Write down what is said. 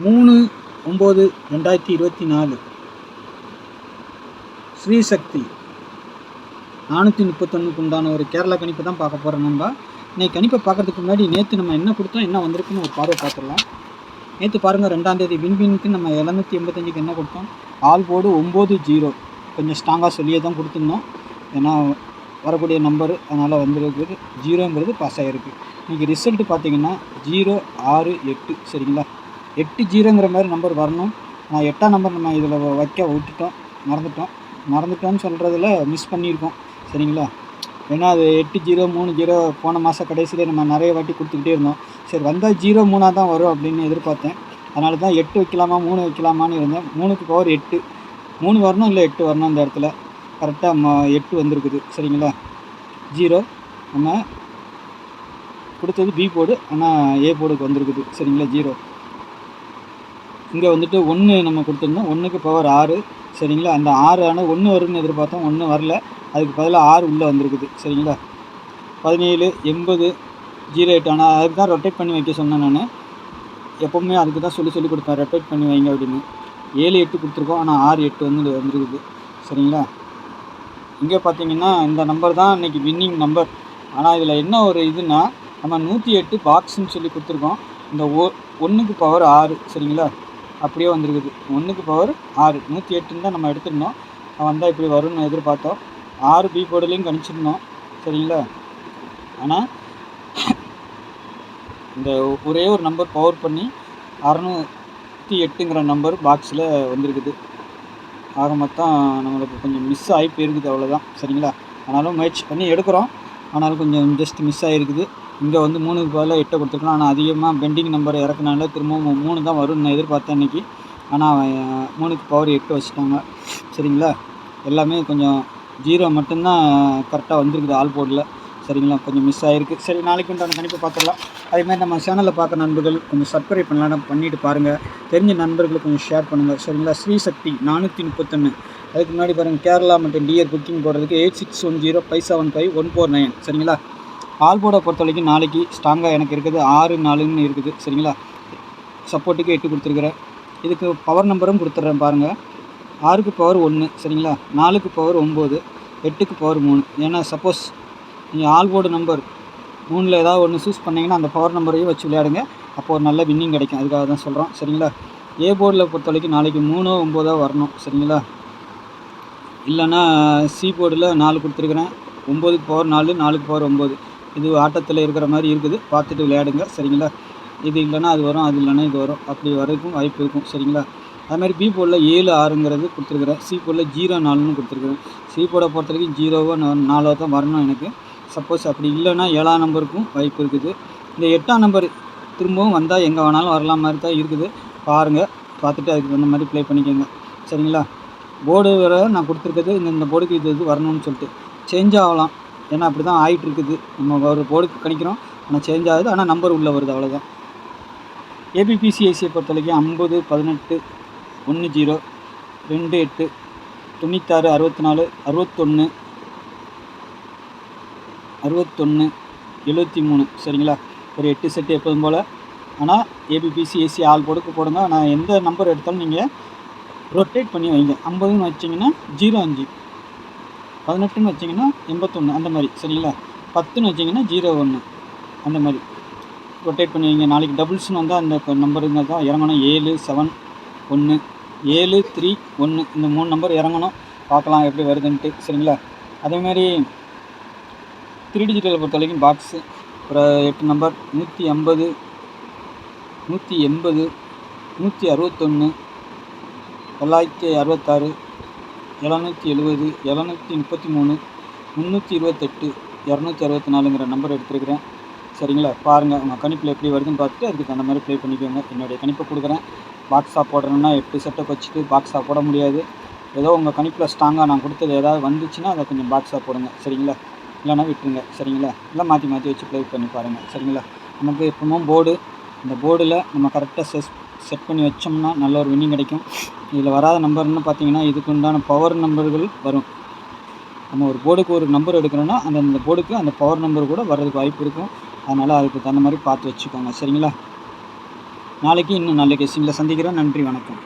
3/9/2024 ஸ்ரீசக்தி 431க்கு உண்டான ஒரு கேரளா கணிப்பு தான் பார்க்க போகிறோம். நம்ம இன்னைக்கு கணிப்பை பார்க்குறதுக்கு முன்னாடி நேற்று நம்ம என்ன கொடுத்தோம், என்ன வந்திருக்குன்னு ஒரு பார்வை பார்த்துடலாம். நேற்று பாருங்கள், 2ஆம் தேதி வின்வினுக்கு நம்ம 785க்கு என்ன கொடுத்தோம், ஆல் போர்டு 90. கொஞ்சம் ஸ்ட்ராங்காக சொல்லியே தான் கொடுத்துருந்தோம், ஏன்னா வரக்கூடிய நம்பரு அதனால் வந்துருக்குது. 0ங்கிறது பாஸ் ஆகிருக்கு. இன்றைக்கி ரிசல்ட்டு பார்த்தீங்கன்னா 068. சரிங்களா, 80ங்கிற மாதிரி நம்பர் வரணும். நான் 8ஆம் நம்பர் நம்ம இதில் வைக்க விட்டுட்டோம், மறந்துட்டோன்னு சொல்கிறதுல மிஸ் பண்ணியிருக்கோம். சரிங்களா, ஏன்னா அது 8030 போன மாதம் கடைசியில் நம்ம நிறைய வாட்டி கொடுத்துக்கிட்டே இருந்தோம். சரி, வந்தால் 03 தான் வரும் அப்படின்னு எதிர்பார்த்தேன். அதனால தான் 8 வைக்கலாமா 3 வைக்கலாமான்னு இருந்தேன். 3க்கு பவர் 8, 3 வரணும் இல்லை 8 வரணும். அந்த இடத்துல கரெக்டாக 8 வந்திருக்குது. சரிங்களா, 0 நம்ம கொடுத்தது பி போர்டு, ஆனால் ஏ போர்டுக்கு வந்திருக்குது. சரிங்களா, 0. இங்கே வந்துட்டு 1 நம்ம கொடுத்துருந்தோம், 1க்கு பவர் 6. சரிங்களா, அந்த 6 ஆனால் 1 வரும்னு எதிர்பார்த்தோம், 1 வரல. அதுக்கு பதிலாக 6 உள்ளே வந்திருக்குது. சரிங்களா, 178008. ஆனால் அதுக்கு தான் ரொட்டேட் பண்ணி வைக்க சொன்னேன் நான். எப்போவுமே அதுக்கு தான் சொல்லி கொடுப்பேன், ரொட்டேட் பண்ணி வைங்க அப்படின்னு. 7-8 கொடுத்துருக்கோம், ஆனால் 6-8 வந்துருக்குது. சரிங்களா, இங்கே பார்த்தீங்கன்னா இந்த நம்பர் தான் இன்றைக்கி வின்னிங் நம்பர். ஆனால் இதில் என்ன ஒரு இதுன்னா, நம்ம 108 பாக்ஸுன்னு சொல்லி கொடுத்துருக்கோம். இந்த 1க்கு பவர் 6. சரிங்களா, அப்படியே வந்திருக்குது. 1க்கு பவர் 6, 108ன்னு தான் நம்ம எடுத்துருந்தோம். வந்தால் இப்படி வரும்னு எதிர்பார்த்தோம். 6 பி போர்டுலேயும் கணிச்சிருந்தோம். சரிங்களா, ஆனால் இந்த ஒரே ஒரு நம்பர் பவர் பண்ணி 608ங்கிற நம்பர் பாக்ஸில் வந்திருக்குது. ஆக மொத்தம் நம்மளுக்கு கொஞ்சம் மிஸ் ஆகி போயிருக்குது, அவ்வளோதான். சரிங்களா, ஆனாலும் முயற்சி பண்ணி எடுக்கிறோம், ஆனாலும் கொஞ்சம் ஜஸ்ட் மிஸ் ஆகிருக்குது. இங்கே வந்து 3க்கு பதிலாக 8 கொடுத்துருக்கலாம். ஆனால் அதிகமாக பெண்டிங் நம்பர் இறக்குனால திரும்பவும் 3 தான் வரும்னு நான் எதிர்பார்த்தேன் இன்றைக்கி. ஆனால் 3க்கு பவர் 8 வச்சுட்டாங்க. சரிங்களா, எல்லாமே கொஞ்சம் 0 மட்டும்தான் கரெக்டாக வந்துருக்குது ஆல் போர்டில். சரிங்களா, கொஞ்சம் மிஸ் ஆகிருக்கு. சரி, நாளைக்கு உண்டான கணிப்பை பார்த்துடலாம். அதேமாதிரி நம்ம சேனலில் பார்க்குற நண்பர்கள் கொஞ்சம் சப்ஸ்கிரைப் பண்ணலாம், பண்ணிவிட்டு பாருங்கள். தெரிஞ்ச நண்பர்களுக்கு கொஞ்சம் ஷேர் பண்ணுங்கள். சரிங்களா, ஸ்ரீசக்தி 431. அதுக்கு முன்னாடி பாருங்கள், கேரளா மற்றும் டிஆர் புக்கிங் போடுறதுக்கு 8610575149. சரிங்களா, ஆல் போர்டை பொறுத்த வரைக்கும் நாளைக்கு ஸ்ட்ராங்காக எனக்கு இருக்குது 6-4ன்னு இருக்குது. சரிங்களா, சப்போர்ட்டுக்கு 8 கொடுத்துருக்குறேன். இதுக்கு பவர் நம்பரும் கொடுத்துட்றேன் பாருங்கள். 6க்கு பவர் 1. சரிங்களா, 4க்கு பவர் 9, 8க்கு பவர் 3. ஏன்னா சப்போஸ் நீங்கள் ஆல் போர்டு நம்பர் 3ல் ஏதாவது ஒன்று சூஸ் பண்ணிங்கன்னா அந்த பவர் நம்பரையும் வச்சு விளையாடுங்க, அப்போ ஒரு நல்ல வின்னிங் கிடைக்கும். அதுக்காக தான் சொல்கிறோம். சரிங்களா, ஏ போர்டில் பொறுத்த வரைக்கும் நாளைக்கு 3-9 வரணும். சரிங்களா, இல்லைன்னா சி போர்டில் 4 கொடுத்துருக்குறேன். 9க்கு பவர் 4, 4க்கு பவர் 9. இது ஆட்டத்தில் இருக்கிற மாதிரி இருக்குது, பார்த்துட்டு விளையாடுங்க. சரிங்களா, இது இல்லைன்னா அது வரும், அது இல்லைன்னா இது வரும், அப்படி வரைக்கும் வாய்ப்பு இருக்கும். சரிங்களா, அதுமாதிரி பி போர்டில் 7-6ங்கிறது கொடுத்துருக்குறேன். சி போர்டில் 0-4ன்னு கொடுத்துருக்குறேன். சி போர்டை பொறுத்த வரைக்கும் 0-4 தான் வரணும் எனக்கு. சப்போஸ் அப்படி இல்லைன்னா 7ஆம் நம்பருக்கும் வாய்ப்பு இருக்குது. இந்த 8ஆம் நம்பர் திரும்பவும் வந்தால் எங்கே வேணாலும் வரலாம் மாதிரி தான் இருக்குது. பாருங்கள், பார்த்துட்டு அதுக்கு தகுந்த மாதிரி ப்ளே பண்ணிக்கோங்க. சரிங்களா, போர்டு வேறு நான் கொடுத்துருக்குது, இந்த போர்டுக்கு இது வரணும்னு சொல்லிட்டு சேஞ்ச் ஆகலாம். ஏன்னா அப்படி தான் ஆகிட்டு இருக்குது. நம்ம ஒரு போர்டுக்கு கணிக்கிறோம், ஆனால் சேஞ்ச் ஆகுது, ஆனால் நம்பர் உள்ளே வருது, அவ்வளோதான். ஏபிபிசிஐசியை பொறுத்த வரைக்கும் 50 18 10 28 96 64 61 61 73. சரிங்களா, ஒரு 8 செட்டு எப்போதும் போல். ஆனால் ஏபிபிசிஏசி ஆல் போர்டுக்கு போடுங்க. ஆனால் எந்த நம்பர் எடுத்தாலும் நீங்கள் ரொட்டேட் பண்ணி வைங்க. 50ன்னு வச்சிங்கன்னா 05, 18ன்னு வச்சிங்கன்னா 81, அந்த மாதிரி. சரிங்களா, 10ன்னு வச்சிங்கன்னா 01, அந்த மாதிரி ரொட்டேட் பண்ணி வைங்க. நாளைக்கு டபுள்ஸ்னு வந்தால் அந்த நம்பருங்க தான் இறங்கணும். 7 7 1 7 3 1 இந்த 3 நம்பர் இறங்கணும். பார்க்கலாம் எப்படி வருதுன்ட்டு. சரிங்களா, அதேமாதிரி 3 டிஜிட்டலை பொறுத்த வரைக்கும் பாக்ஸு ஒரு 8 நம்பர் 150 180 161 966 770 733 328 264ங்கிற நம்பர் எடுத்துருக்கிறேன். சரிங்களா, பாருங்கள் உங்கள் கணிப்பில் எப்படி வருதுன்னு பார்த்துட்டு அதுக்கு அந்த மாதிரி ப்ளே பண்ணிக்கோங்க. என்னுடைய கணிப்பை கொடுக்குறேன். பாக்ஸாக போடுறேன்னா 8 செட்டை வச்சுட்டு பாக்ஸாக போட முடியாது. ஏதோ உங்கள் கணிப்பில் ஸ்ட்ராங்காக நான் கொடுத்தது ஏதாவது வந்துச்சுன்னா அதை கொஞ்சம் பாக்ஸாக போடுங்க. சரிங்களா, இல்லைனா விட்டுருங்க. சரிங்களா, இல்லை மாற்றி வச்சு ப்ளே பண்ணி பாருங்கள். சரிங்களா, நமக்கு எப்பவும் போர்டு, இந்த போர்டில் நம்ம கரெக்டாக செட் பண்ணி வச்சோம்னா நல்ல ஒரு வின்னிங் கிடைக்கும். இதில் வராத நம்பர்னு பார்த்தீங்கன்னா இதுக்கு உண்டான பவர் நம்பர்கள் வரும். நம்ம ஒரு போர்டுக்கு ஒரு நம்பர் எடுக்கிறோன்னா அந்த போர்டுக்கு அந்த பவர் நம்பர் கூட வர்றதுக்கு வாய்ப்பு இருக்கும். அதனால் அதுக்கு தகுந்த மாதிரி பார்த்து வச்சுக்கோங்க. சரிங்களா. நாளைக்கு இன்னும் நல்ல கெஸ்டிங்கில் சந்திக்கிறேன். நன்றி, வணக்கம்.